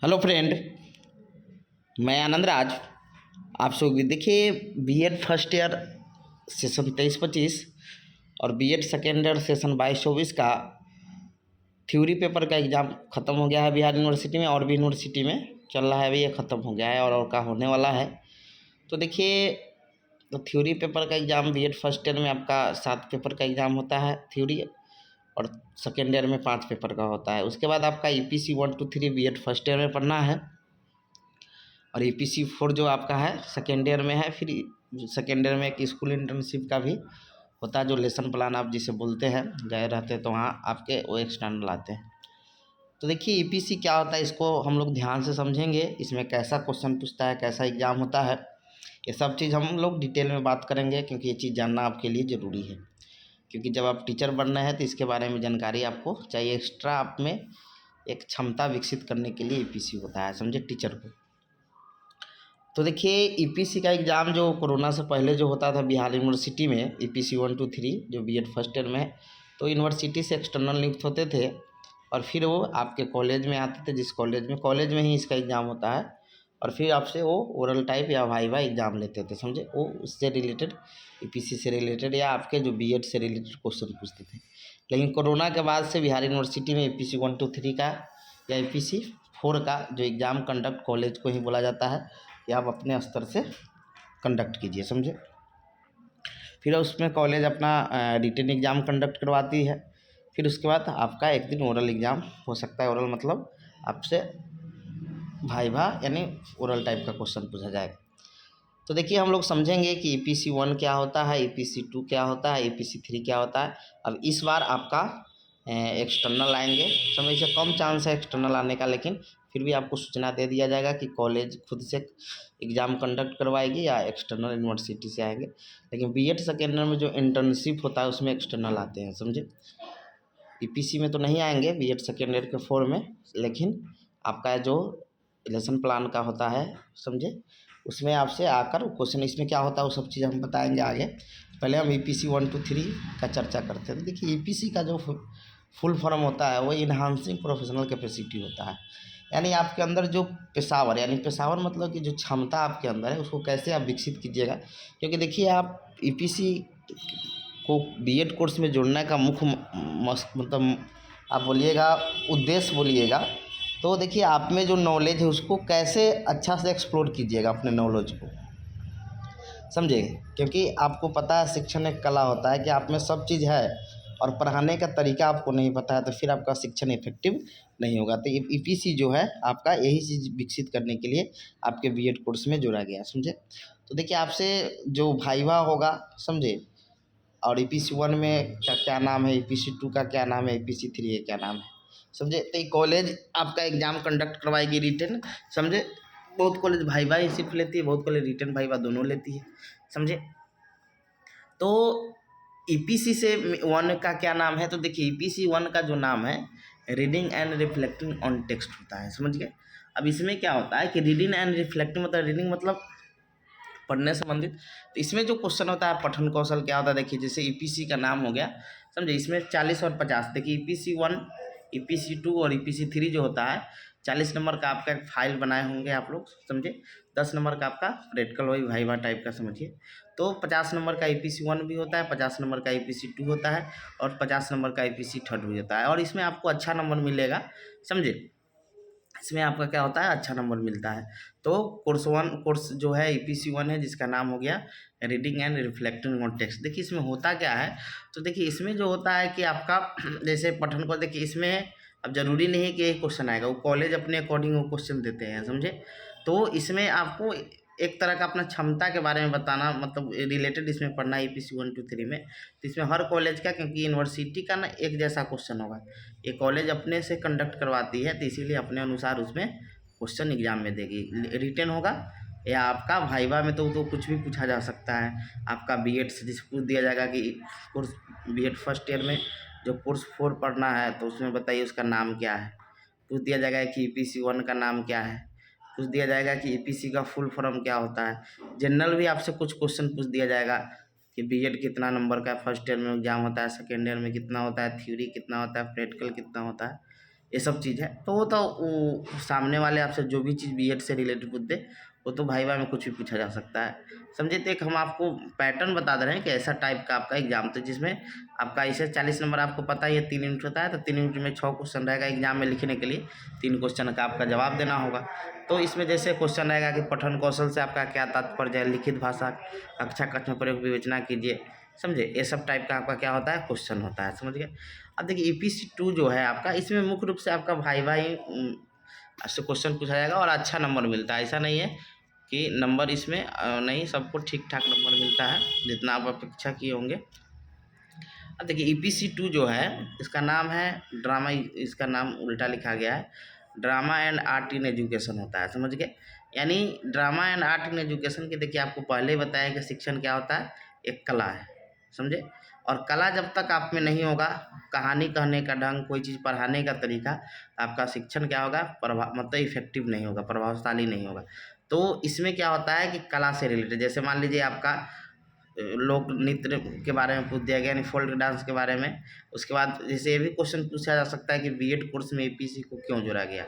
Hello friend, मैं आनंद राज। आप सब देखिए, बीएड फर्स्ट ईयर सेशन 23-25 और बीएड सेकेंड ईयर सेशन 22-24 का थ्योरी पेपर का एग्ज़ाम ख़त्म हो गया है बिहार यूनिवर्सिटी में। और भी यूनिवर्सिटी में चल रहा है, अभी ये ख़त्म हो गया है और का होने वाला है। तो देखिए, तो थ्योरी पेपर का एग्ज़ाम बीएड फर्स्ट ईयर में आपका 7 पेपर का एग्ज़ाम होता है थ्योरी, और सेकेंड ईयर में 5 पेपर का होता है। उसके बाद आपका ईपीसी 1 2 3 बीएड फर्स्ट ईयर में पढ़ना है, और ईपीसी 4 जो आपका है सेकेंड ईयर में है। फिर सेकेंड ईयर में एक स्कूल इंटर्नशिप का भी होता है, जो लेसन प्लान आप जिसे बोलते हैं, गए रहते हैं तो वहाँ आपके वो एक्सटर्नल आते हैं। तो देखिए, ईपीसी क्या होता है, इसको हम लोग ध्यान से समझेंगे। इसमें कैसा क्वेश्चन पूछता है, कैसा एग्ज़ाम होता है, ये सब चीज़ हम लोग डिटेल में बात करेंगे, क्योंकि ये चीज़ जानना आपके लिए ज़रूरी है। क्योंकि जब आप टीचर बन रहे हैं तो इसके बारे में जानकारी आपको चाहिए। एक्स्ट्रा आप में एक क्षमता विकसित करने के लिए ईपीसी होता है, समझे, टीचर को। तो देखिए, ईपीसी का एग्ज़ाम जो कोरोना से पहले जो होता था बिहार यूनिवर्सिटी में, ईपीसी 1 2 3 जो बीएड फर्स्ट ईयर में है, तो यूनिवर्सिटी से एक्सटर्नल नियुक्त होते थे और फिर वो आपके कॉलेज में आते थे। जिस कॉलेज में ही इसका एग्ज़ाम होता है, और फिर आपसे वो ओरल टाइप या वाइवा एग्ज़ाम लेते थे, समझे। वो उससे रिलेटेड, ईपीसी से रिलेटेड या आपके जो बीएड से रिलेटेड क्वेश्चन पूछते थे। लेकिन कोरोना के बाद से बिहार यूनिवर्सिटी में ईपीसी 1 2 3 का या ईपीसी 4 का जो एग्ज़ाम कंडक्ट कॉलेज को ही बोला जाता है, या आप अपने स्तर से कंडक्ट कीजिए, समझे। फिर उसमें कॉलेज अपना रिटन एग्ज़ाम कंडक्ट करवाती है। फिर उसके बाद आपका एक दिन ओरल एग्ज़ाम हो सकता है। ओरल मतलब आपसे भाइभा यानी ओरल टाइप का क्वेश्चन पूछा जाएगा। तो देखिए, हम लोग समझेंगे कि ईपीसी 1 क्या होता है, ईपीसी 2 क्या होता है, ईपीसी 3 क्या होता है। अब इस बार आपका एक्सटर्नल आएंगे, समझ से कम चांस है एक्सटर्नल आने का, लेकिन फिर भी आपको सूचना दे दिया जाएगा कि कॉलेज खुद से एग्ज़ाम कंडक्ट करवाएगी या एक्सटर्नल यूनिवर्सिटी से आएंगे। लेकिन बीएड सेकेंड ईयर में जो इंटर्नशिप होता है उसमें एक्सटर्नल आते हैं, समझे। ईपीसी में तो नहीं आएंगे बीएड सेकेंड ईयर के 4 में, लेकिन आपका जो लेसन प्लान का होता है, समझे, उसमें आपसे आकर क्वेश्चन इसमें क्या होता है वो सब चीज़ हम बताएंगे आगे। पहले हम ईपीसी 1 2 3 का चर्चा करते हैं। तो देखिए, ईपीसी का जो फुल फॉर्म होता है वो इन्हांसिंग प्रोफेशनल कैपेसिटी होता है। यानी आपके अंदर जो पेशावर, यानी पेशावर मतलब कि जो क्षमता आपके अंदर है उसको कैसे आप विकसित कीजिएगा। क्योंकि देखिए, आप ईपीसी को बीएड कोर्स में जोड़ने का मुख्य मतलब आप बोलिएगा उद्देश्य बोलिएगा, तो देखिए आप में जो नॉलेज है उसको कैसे अच्छा से एक्सप्लोर कीजिएगा अपने नॉलेज को, समझे। क्योंकि आपको पता है शिक्षण एक कला होता है कि आप में सब चीज़ है और पढ़ाने का तरीका आपको नहीं पता है, तो फिर आपका शिक्षण इफेक्टिव नहीं होगा। तो ईपीसी जो है आपका यही चीज़ विकसित करने के लिए आपके बीएड कोर्स में जोड़ा गया, समझे। तो देखिए, आपसे जो भाइवा होगा, समझे, और ईपीसी 1 में क्या क्या नाम है, ईपीसी 2 का क्या नाम है, ईपीसी 3 का क्या नाम है, समझे। तो ये कॉलेज आपका एग्ज़ाम कंडक्ट करवाएगी रिटन, समझे। बहुत कॉलेज भाइवा ही सिर्फ लेती है, बहुत कॉलेज रिटन भाइवा दोनों लेती है, समझे। तो ईपीसी से 1 का क्या नाम है, तो देखिए ईपीसी 1 का जो नाम है reading and reflecting on text होता है, समझ गए। अब इसमें क्या होता है कि रीडिंग एंड रिफ्लेक्टिंग मतलब रीडिंग मतलब पढ़ने संबंधित। तो इसमें जो क्वेश्चन होता है पठन कौशल क्या होता है, देखिए जैसे ईपीसी का नाम हो गया, समझे, इसमें 40 और 50। देखिए ईपीसी 1, ईपीसी 2 और ईपीसी 3 जो होता है, 40 नंबर का आपका एक फाइल बनाए होंगे आप लोग, समझे। 10 नंबर का आपका प्रैक्टिकल वही भाइवा टाइप का, समझिए। तो 50 नंबर का ईपीसी 1 भी होता है, 50 नंबर का ईपीसी 2 होता है, और 50 नंबर का ईपीसी 3 भी होता है। और इसमें आपको अच्छा नंबर मिलेगा, समझे। इसमें आपका क्या होता है, अच्छा नंबर मिलता है। तो कोर्स जो है ईपीसी 1 है, जिसका नाम हो गया reading and reflecting on text. देखिए इसमें होता क्या है, तो देखिए इसमें जो होता है कि आपका जैसे पठन को, देखिए इसमें अब जरूरी नहीं कि एक क्वेश्चन आएगा, वो कॉलेज अपने अकॉर्डिंग वो क्वेश्चन देते हैं, समझे। तो इसमें आपको एक तरह का अपना क्षमता के बारे में बताना, मतलब रिलेटेड इसमें पढ़ना है ईपीसी 1 2 3 में। तो इसमें हर कॉलेज का, क्योंकि यूनिवर्सिटी का ना एक जैसा क्वेश्चन होगा, ये कॉलेज अपने से कंडक्ट करवाती है, तो इसीलिए अपने अनुसार उसमें क्वेश्चन एग्जाम में देगी। रिटन होगा या आपका भाइवा में तो कुछ भी पूछा जा सकता है। आपका बीएड से जिस पूछ दिया जाएगा कि कोर्स बीएड फर्स्ट ईयर में जो कोर्स 4 पढ़ना है, तो उसमें बताइए उसका नाम क्या है। पूछ दिया जाएगा कि ईपीसी 1 का नाम क्या है, पूछ दिया जाएगा कि ईपीसी का फुल फॉर्म क्या होता है। जनरल भी आपसे कुछ क्वेश्चन पूछ दिया जाएगा कि बीएड कितना नंबर का फर्स्ट ईयर में एग्जाम होता है, सेकेंड ईयर में कितना होता है, थ्योरी कितना होता है, प्रैक्टिकल कितना होता है, ये सब चीज़ है। तो वो तो वो सामने वाले आपसे जो भी चीज़ बीएड से रिलेटेड पूछते वो तो भाई में कुछ भी पूछा जा सकता है, समझे। तो एक हम आपको पैटर्न बता दे रहे हैं कि ऐसा टाइप का आपका एग्जाम था जिसमें आपका ऐसे 40 नंबर आपको पता ही है 3 यूनिट होता है, तो 3 यूनिट में 6 क्वेश्चन रहेगा एग्जाम में लिखने के लिए, 3 क्वेश्चन का आपका जवाब देना होगा। तो इसमें जैसे क्वेश्चन रहेगा कि पठन कौशल से आपका क्या तात्पर्य है, लिखित भाषा कक्षा कक्ष में प्रयोग विवेचना कीजिए, समझे। ये सब टाइप का आपका क्या होता है, क्वेश्चन होता है, समझ गए। अब देखिए EPC2 जो है आपका, इसमें मुख्य रूप से आपका भाई से क्वेश्चन पूछा जाएगा और अच्छा नंबर मिलता है। ऐसा नहीं है कि नंबर इसमें नहीं, सबको ठीक ठाक नंबर मिलता है जितना आप अपेक्षा किए होंगे। अब देखिए EPC2 जो है इसका नाम है ड्रामा, इसका नाम उल्टा लिखा गया है, drama and art in education होता है, समझ गए। यानी drama and art in education के, देखिए आपको पहले ही बताया कि शिक्षण क्या होता है, एक कला है, समझे। और कला जब तक आप में नहीं होगा, कहानी कहने का ढंग, कोई चीज़ पढ़ाने का तरीका, आपका शिक्षण क्या होगा, मतलब इफेक्टिव नहीं होगा, प्रभावशाली नहीं होगा। तो इसमें क्या होता है कि कला से रिलेटेड, जैसे मान लीजिए आपका लोक नृत्य के बारे में पूछ दिया गया, यानी फोल्क डांस के बारे में। उसके बाद जैसे ये भी क्वेश्चन पूछा जा सकता है कि बीएड कोर्स में EPC को क्यों जोड़ा गया,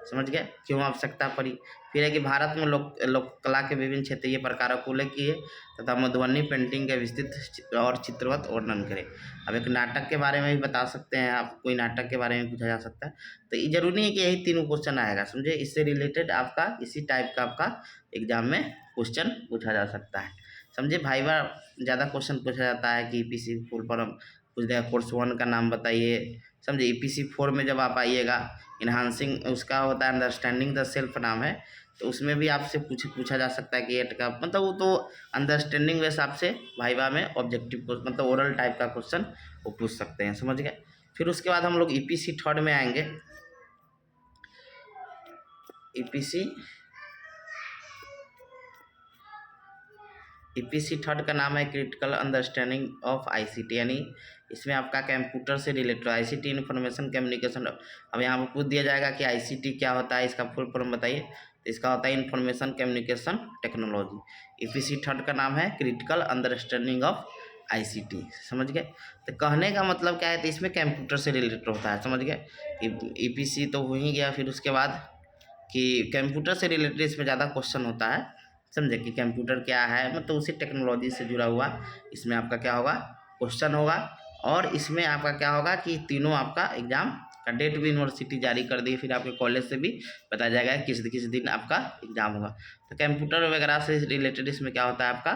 समझ गए, क्यों आवश्यकता पड़ी। फिर है कि भारत में लोक कला के विभिन्न क्षेत्रीय प्रकारों को उल्लेख किए तथा मधुबनी पेंटिंग के विस्तृत और चित्रवत वर्णन करें। अब एक नाटक के बारे में भी बता सकते हैं आप, कोई नाटक के बारे में पूछा जा सकता है। तो ये जरूरी नहीं है कि यही तीनों क्वेश्चन आएगा, समझे। इससे रिलेटेड आपका इसी टाइप का आपका एग्जाम में क्वेश्चन पूछा जा सकता है, समझे। भाईवा ज़्यादा क्वेश्चन पूछा जाता है कि EPC फुल फॉर्म पूछ देगा, कोर्स 1 का नाम बताइए, समझे। EPC4 में जब आप आइएगा, इन्हांसिंग उसका होता है अंडरस्टैंडिंग द सेल्फ नाम है, तो उसमें भी आपसे पूछा जा सकता है कि एट का मतलब, वो तो अंडरस्टैंडिंग वैसे आपसे भाईवा में ऑब्जेक्टिव मतलब ओरल टाइप का क्वेश्चन वो पूछ सकते हैं, समझ गए। फिर उसके बाद हम लोग EPC3 में आएंगे। EPC3 का नाम है क्रिटिकल अंडरस्टैंडिंग ऑफ ICT, यानी इसमें आपका कंप्यूटर से रिलेटेड ICT इंफॉर्मेशन कम्युनिकेशन। अब यहाँ पर पूछ दिया जाएगा कि ICT क्या होता है, इसका फुल फॉर्म बताइए। तो इसका होता है इंफॉर्मेशन कम्युनिकेशन टेक्नोलॉजी। EPC3 का नाम है क्रिटिकल अंडरस्टैंडिंग ऑफ ICT, समझ गए। तो कहने का मतलब क्या है, तो इसमें कंप्यूटर से रिलेटेड होता है, समझ गए। EPC तो हो ही गया। फिर उसके बाद कि कंप्यूटर से रिलेटेड इसमें ज़्यादा क्वेश्चन होता है, समझे, कि कंप्यूटर क्या है, मतलब उसी टेक्नोलॉजी से जुड़ा हुआ इसमें आपका क्या होगा, क्वेश्चन होगा। और इसमें आपका क्या होगा कि तीनों आपका एग्जाम का डेट भी यूनिवर्सिटी जारी कर दी, फिर आपके कॉलेज से भी बताया जाएगा किस किस दिन आपका एग्जाम होगा। तो कंप्यूटर वगैरह से रिलेटेड इसमें क्या होता है, आपका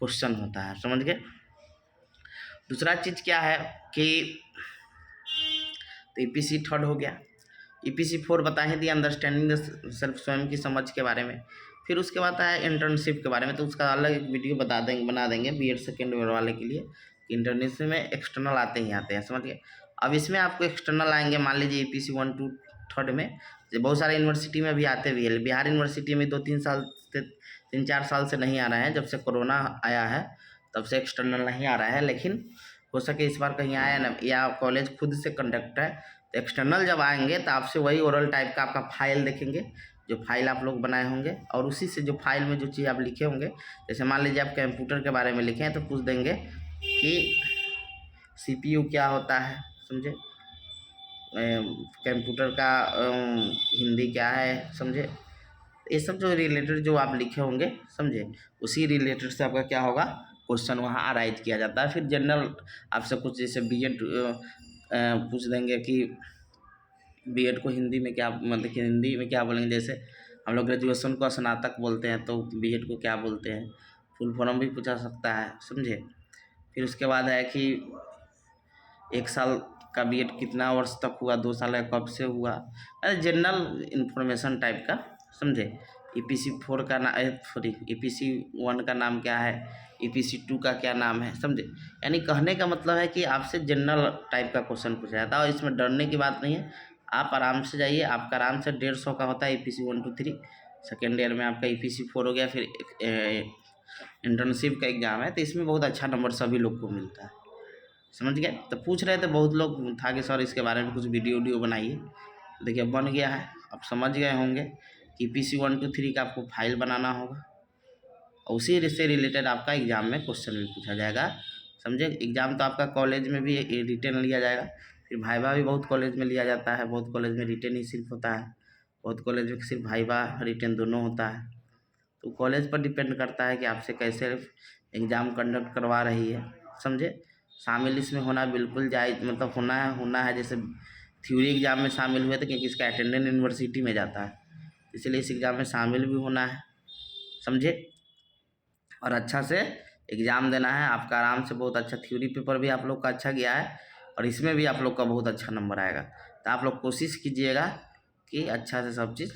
क्वेश्चन होता है, समझ गए। दूसरा चीज़ क्या है कि तो EPC3 हो गया। EPC4 बताए दी अंडरस्टैंडिंग द सेल्फ, स्वयं की समझ के बारे में। फिर उसके बाद है इंटर्नशिप के बारे में, तो उसका अलग एक वीडियो बना देंगे BEd सेकेंड ईयर वाले के लिए। इंटर्नशिप में एक्सटर्नल आते हैं, समझ गए। अब इसमें आपको एक्सटर्नल आएंगे, मान लीजिए EPC1 to 3 में बहुत सारे यूनिवर्सिटी में भी आते भी है। बिहार यूनिवर्सिटी में 3-4 साल से नहीं आ रहे हैं, जब से कोरोना आया है तब से एक्सटर्नल नहीं आ रहा है, लेकिन हो सके इस बार कहीं आया ना, या कॉलेज खुद से कंडक्ट है। तो एक्सटर्नल जब आएंगे तो आपसे वही ओरल टाइप का आपका फाइल देखेंगे, जो फाइल आप लोग बनाए होंगे, और उसी से जो फाइल में जो चीज़ आप लिखे होंगे, जैसे मान लीजिए आप कंप्यूटर के बारे में लिखे हैं तो पूछ देंगे कि CPU क्या होता है, समझे, कंप्यूटर का हिंदी क्या है, समझे। ये सब जो रिलेटेड जो आप लिखे होंगे, समझे, उसी रिलेटेड से आपका क्या होगा, क्वेश्चन वहाँ अराइज किया जाता है। फिर जनरल आपसे कुछ जैसे BEd पूछ देंगे कि BEd को हिंदी में क्या, मतलब कि हिंदी में क्या बोलेंगे, जैसे हम लोग ग्रेजुएशन को स्नातक बोलते हैं तो BEd को क्या बोलते हैं, फुल फॉर्म भी पूछा सकता है, समझे। फिर उसके बाद है कि 1 साल का BEd कितना वर्ष तक हुआ, 2 साल का कब से हुआ, जनरल इन्फॉर्मेशन टाइप का, समझे। EPC4 का EPC1 का नाम क्या है, EPC2 का क्या नाम है, समझे। यानी कहने का मतलब है कि आपसे जनरल टाइप का क्वेश्चन पूछा जाता है, और इसमें डरने की बात नहीं है। आप आराम से जाइए, आपका आराम से 150 का होता है EPC1 to 3। सेकेंड ईयर में आपका EPC4 हो गया। फिर इंटर्नशिप का एग्ज़ाम है, तो इसमें बहुत अच्छा नंबर सभी लोग को मिलता है, समझ गए। तो पूछ रहे थे बहुत लोग था कि सर इसके बारे में कुछ वीडियो बनाइए, देखिए बन गया है। अब समझ गए होंगे कि EPC1 to 3 का आपको फाइल बनाना होगा, और उसी से रिलेटेड आपका एग्ज़ाम में क्वेश्चन भी पूछा जाएगा, समझे। एग्ज़ाम तो आपका कॉलेज में भी रिटन लिया जाएगा, फिर वाइवा भी बहुत कॉलेज में लिया जाता है, बहुत कॉलेज में रिटेन ही सिर्फ होता है, बहुत कॉलेज में सिर्फ वाइवा रिटेन दोनों होता है। तो कॉलेज पर डिपेंड करता है कि आपसे कैसे एग्ज़ाम कंडक्ट करवा रही है, समझे। शामिल इसमें होना बिल्कुल जायज़, मतलब होना है जैसे थ्योरी एग्ज़ाम में शामिल हुए थे, क्योंकि इसका अटेंडेंस यूनिवर्सिटी में जाता है, इसलिए इस एग्ज़ाम में शामिल भी होना है, समझे। और अच्छा से एग्ज़ाम देना है आपका, आराम से। बहुत अच्छा थ्योरी पेपर भी आप लोग का अच्छा गया है, और इसमें भी आप लोग का बहुत अच्छा नंबर आएगा। तो आप लोग कोशिश कीजिएगा कि अच्छा से सब चीज़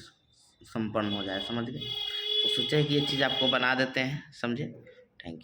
संपन्न हो जाए, समझ गए। तो सोचे कि ये चीज़ आपको बना देते हैं, समझे। Thank you.